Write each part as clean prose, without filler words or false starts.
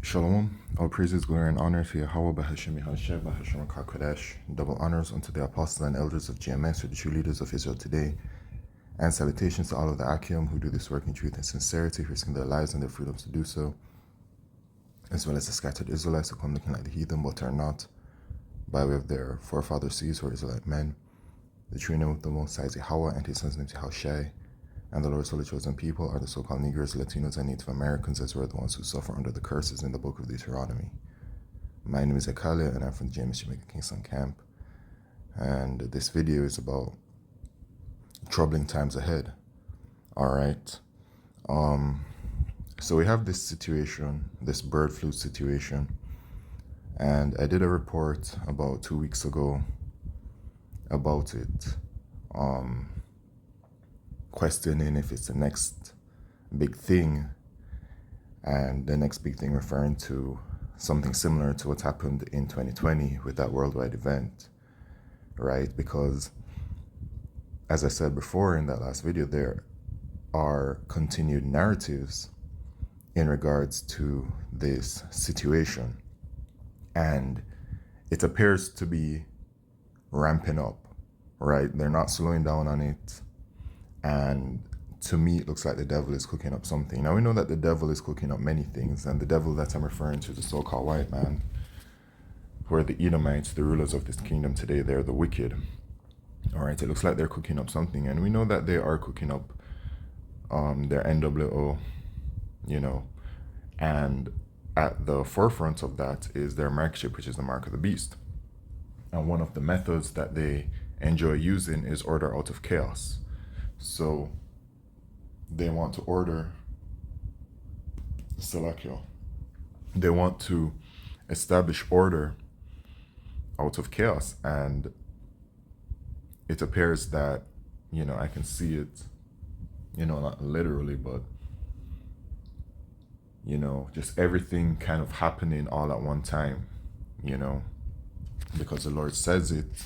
Shalom, all praises, glory, and honor to Yahweh, Bahashem Yahashua, Bahashem HaKadosh, double honors unto the apostles and elders of GMS, who are the true leaders of Israel today, and salutations to all of the Akim who do this work in truth and sincerity, risking their lives and their freedoms to do so, as well as the scattered Israelites who come looking like the heathen but are not, by way of their forefathers' seeds who are Israelite men. The true name of the Most High is Yahweh, and his son's name is Yahushai. And the Lord's holy chosen people are the so-called Negroes, Latinos, and Native Americans, as well the ones who suffer under the curses in the book of Deuteronomy. My name is Ekalia, and I'm from the James Jamaica Kingston Camp. And this video is about troubling times ahead. Alright. So we have this situation, this bird flu situation. And I did a report about 2 weeks ago about it. Questioning if it's the next big thing, and the next big thing referring to something similar to what happened in 2020 with that worldwide event, right? Because as I said before in that last video, there are continued narratives in regards to this situation, and it appears to be ramping up, right? They're not slowing down on it. And to me, it looks like the devil is cooking up something. Now, we know that the devil is cooking up many things, and the devil that I'm referring to is the so-called white man, who are the Edomites, the rulers of this kingdom today. They're the wicked. All right, it looks like they're cooking up something, and we know that they are cooking up their NWO, and at the forefront of that is their mark chip, which is the mark of the beast. And one of the methods that they enjoy using is order out of chaos. So they want to order Salakio. They want to establish order out of chaos. And it appears that, I can see it, not literally, but, just everything kind of happening all at one time, because the Lord says it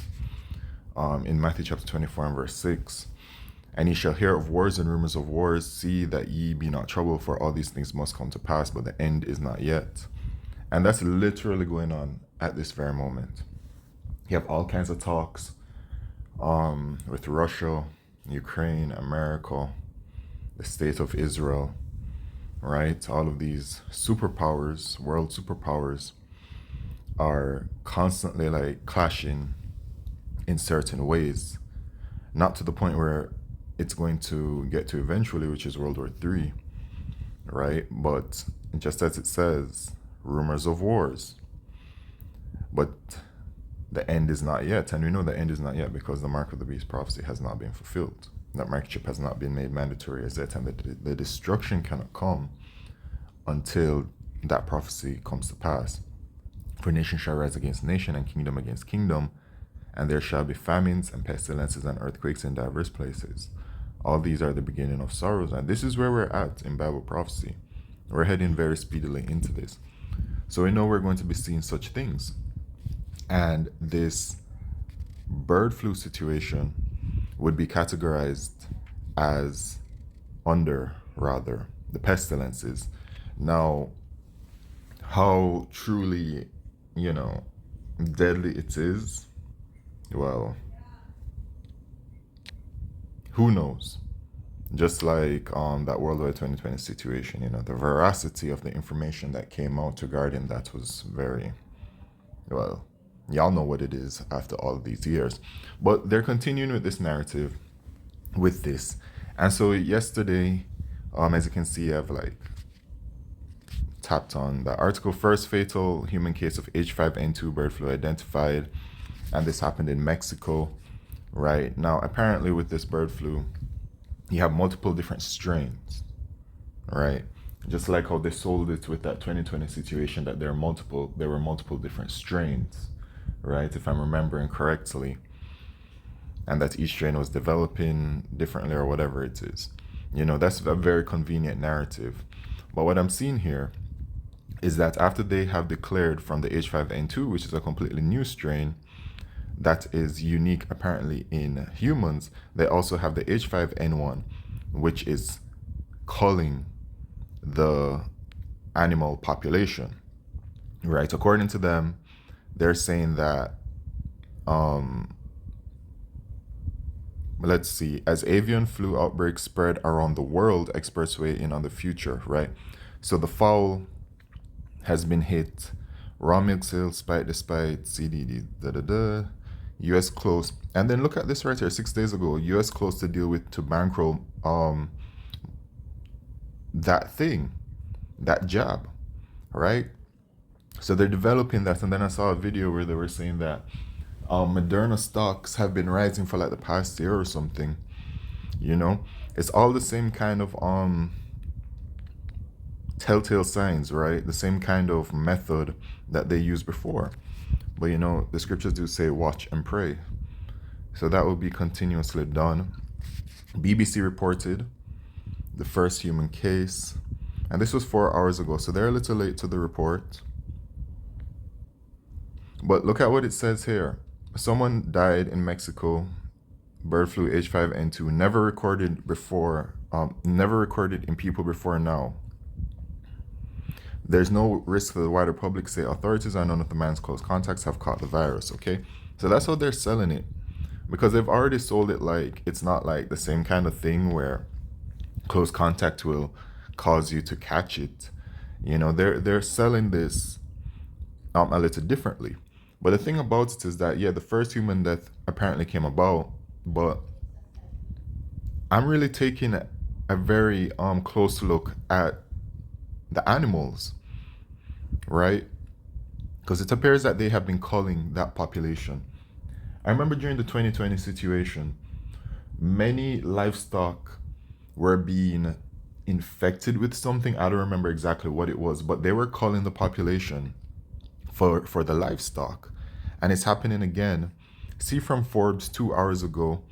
in Matthew chapter 24 and verse 6. And ye shall hear of wars and rumors of wars. See that ye be not troubled, for all these things must come to pass, but the end is not yet. And that's literally going on at this very moment. You have all kinds of talks with Russia, Ukraine, America, the state of Israel, right? All of these superpowers, world superpowers, are constantly clashing in certain ways. Not to the point where it's going to get to eventually, which is World War III, right? But just as it says, rumors of wars. But the end is not yet. And we know the end is not yet because the mark of the beast prophecy has not been fulfilled. That mark chip has not been made mandatory as yet. And the destruction cannot come until that prophecy comes to pass. For nation shall rise against nation and kingdom against kingdom, and there shall be famines and pestilences and earthquakes in diverse places. All these are the beginning of sorrows. And this is where we're at in Bible prophecy. We're heading very speedily into this. So we know we're going to be seeing such things. And this bird flu situation would be categorized as under, rather, the pestilences. Now, how truly, deadly it is, well, who knows? Just like that worldwide 2020 situation, the veracity of the information that came out regarding that was very, well, y'all know what it is after all of these years. But they're continuing with this narrative with this. And so yesterday, as you can see, I've tapped on the article, first fatal human case of H5N2 bird flu identified. And this happened in Mexico. Right now, apparently with this bird flu, you have multiple different strains, right? Just like how they sold it with that 2020 situation, that there were multiple different strains, right? If I'm remembering correctly, and that each strain was developing differently or whatever it is. That's a very convenient narrative. But what I'm seeing here is that after they have declared from the H5N2, which is a completely new strain, that is unique apparently in humans, they also have the H5N1, which is culling the animal population, right? According to them, they're saying that, um, let's see, as avian flu outbreaks spread around the world, experts weigh in on the future, right? So the fowl has been hit. Raw milk sales spike despite CDD. Da da da. U.S. closed, and then look at this right here. 6 days ago, U.S. closed to deal with to bankroll that thing, that jab, right? So they're developing that, and then I saw a video where they were saying that Moderna stocks have been rising for like the past year or something. You know, it's all the same kind of telltale signs, right? The same kind of method that they used before. But you know, the scriptures do say watch and pray. So that will be continuously done. BBC reported the first human case, and this was 4 hours ago, so they're a little late to the report. But look at what it says here. Someone died in Mexico, bird flu H5N2, never recorded before, never recorded in people before now. There's no risk to the wider public, say authorities, are none of the man's close contacts have caught the virus, okay? So that's how they're selling it. Because they've already sold it like it's not like the same kind of thing where close contact will cause you to catch it. You know, they're selling this a little differently. But the thing about it is that, yeah, the first human death apparently came about, but I'm really taking a very close look at the animals, right? Because it appears that they have been culling that population. I remember during the 2020 situation, many livestock were being infected with something. I don't remember exactly what it was, but they were culling the population for the livestock. And it's happening again. See from Forbes 2 hours ago,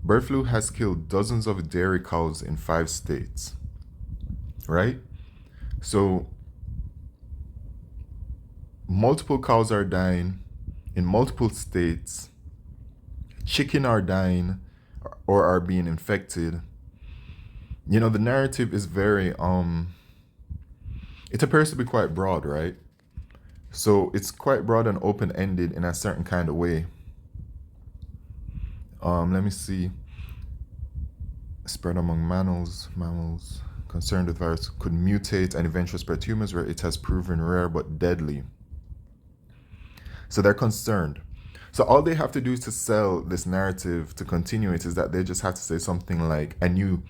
bird flu has killed dozens of dairy cows in 5 states, right? So multiple cows are dying in multiple states. Chicken are dying or are being infected. You know, the narrative is very it appears to be quite broad, right? So it's quite broad and open-ended in a certain kind of way. Let me see. Spread among mammals concerned with virus could mutate and eventually spread to humans, where it has proven rare but deadly. So they're concerned. So all they have to do to sell this narrative, to continue it, is that they just have to say something like a new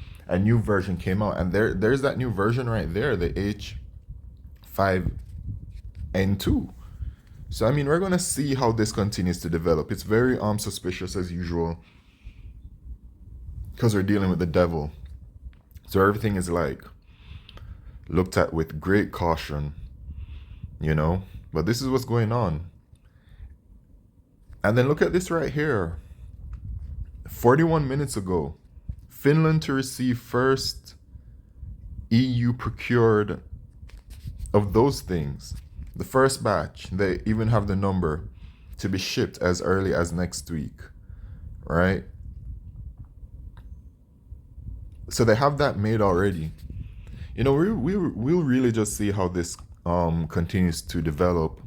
version came out, and there's that new version right there, the H5N2. So I mean, we're gonna see how this continues to develop. It's very suspicious as usual, because we're dealing with the devil. So everything is like looked at with great caution, you know. But this is what's going on. And then look at this right here. 41 minutes ago, Finland to receive first EU procured of those things. The first batch, they even have the number, to be shipped as early as next week, right? So they have that made already. You know, we'll really just see how this continues to develop.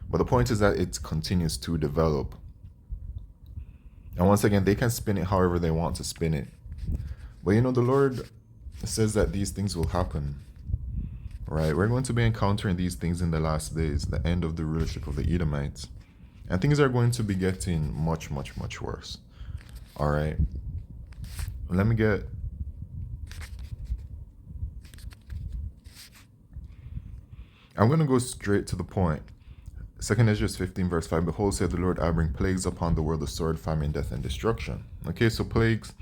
But the point is that it continues to develop. And once again, they can spin it however they want to spin it. But you know, the Lord says that these things will happen, right? We're going to be encountering these things in the last days, the end of the rulership of the Edomites. And things are going to be getting much, much, much worse. All right. Let me get... I'm going to go straight to the point. 2nd Ezra 15 verse 5, behold, said the Lord, I bring plagues upon the world of sword, famine, death, and destruction. Okay, so plagues,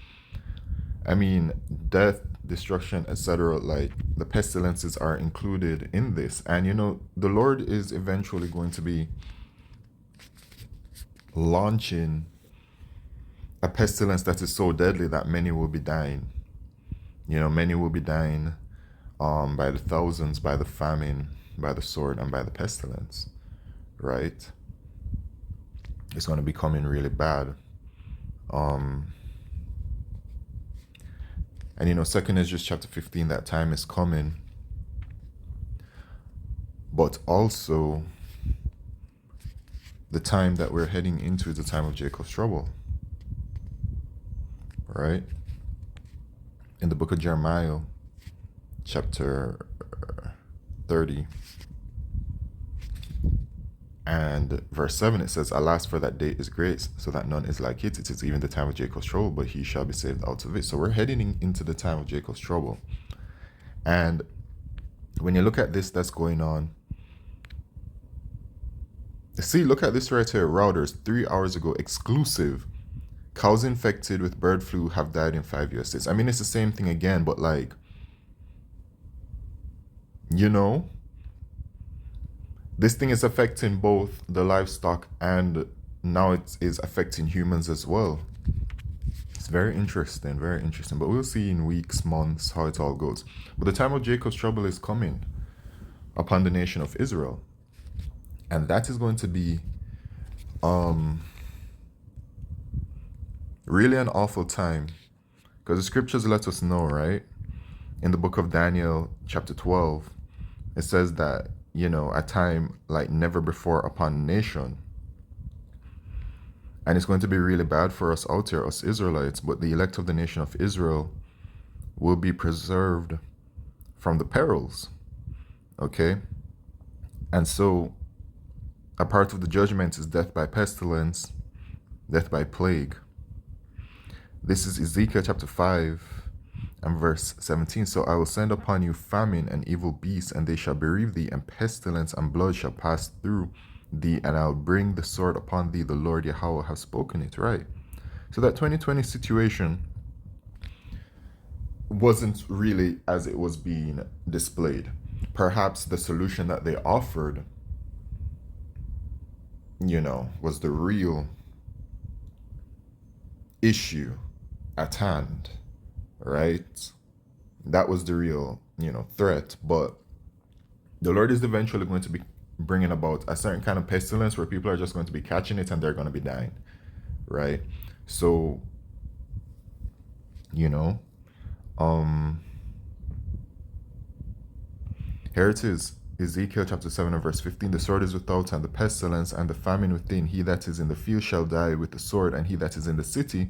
I mean, death, destruction, etc. Like the pestilences are included in this. And you know, the Lord is eventually going to be launching a pestilence that is so deadly that many will be dying. You know, many will be dying by the thousands, by the famine, by the sword, and by the pestilence, right? It's going to be coming really bad. And you know, 2nd Ezra chapter 15, that time is coming but also the time that we're heading into is the time of Jacob's trouble, right? In the book of Jeremiah, chapter 30 and verse 7, it says, "Alas, for that day is great, so that none is like it. It is even the time of Jacob's trouble, but he shall be saved out of it." So we're heading into the time of Jacob's trouble. And when you look at this that's going on, see, look at this right here. Reuters, 3 hours ago, exclusive. Cows infected with bird flu have died in 5 US states. I mean, it's the same thing again, but like, you know, this thing is affecting both the livestock and now it is affecting humans as well. It's very interesting, very interesting. But we'll see in weeks, months, how it all goes. But the time of Jacob's trouble is coming upon the nation of Israel. And that is going to be really an awful time. Because the scriptures let us know, right? In the book of Daniel, chapter 12, it says that, you know, a time like never before upon a nation. And it's going to be really bad for us out here, us Israelites, but the elect of the nation of Israel will be preserved from the perils. Okay? And so, a part of the judgment is death by pestilence, death by plague. This is Ezekiel chapter 5 and verse 17. "So I will send upon you famine and evil beasts, and they shall bereave thee, and pestilence and blood shall pass through thee, and I'll bring the sword upon thee. The Lord Yahweh has spoken it," right? So that 2020 situation wasn't really as it was being displayed. Perhaps the solution that they offered, you know, was the real issue at hand, right? That was the real, you know, threat. But the Lord is eventually going to be bringing about a certain kind of pestilence where people are just going to be catching it and they're going to be dying, right? So, you know, here it is. Ezekiel chapter 7 and verse 15, "The sword is without, and the pestilence, and the famine within. He that is in the field shall die with the sword, and he that is in the city,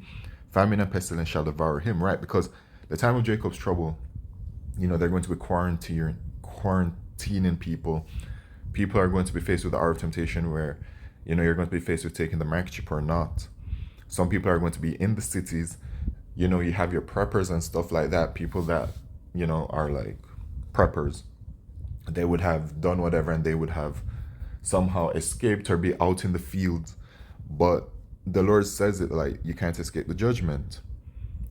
famine and pestilence shall devour him," right? Because the time of Jacob's trouble, you know, they're going to be quarantining people. People are going to be faced with the hour of temptation where, you know, you're going to be faced with taking the microchip or not. Some people are going to be in the cities. You know, you have your preppers and stuff like that. People that, you know, are like preppers. They would have done whatever and they would have somehow escaped or be out in the field. But the Lord says it like, you can't escape the judgment,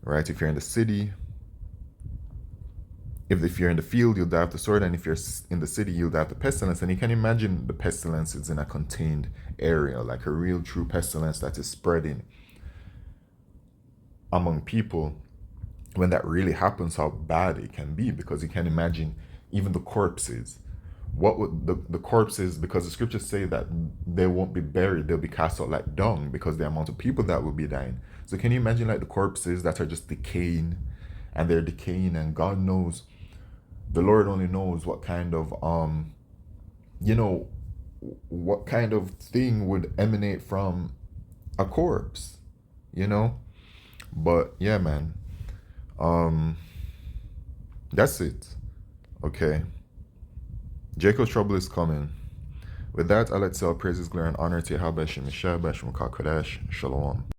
right? If you're in the city, if you're in the field, you'll die of the sword, and if you're in the city, you'll die of the pestilence. And you can imagine the pestilence is in a contained area, like a real true pestilence that is spreading among people. When that really happens, how bad it can be, because you can imagine even the corpses. What would the corpses, because the scriptures say that they won't be buried, they'll be cast out like dung because the amount of people that will be dying. So can you imagine like the corpses that are just decaying, and they're decaying, and God knows, the Lord only knows what kind of you know, what kind of thing would emanate from a corpse, you know? But yeah, man, that's it. Okay, Jacob's trouble is coming. With that, I let's say all praises, glory, and honor to Yahweh Shem Yeshua, B'Shem Kodesh, Shalom.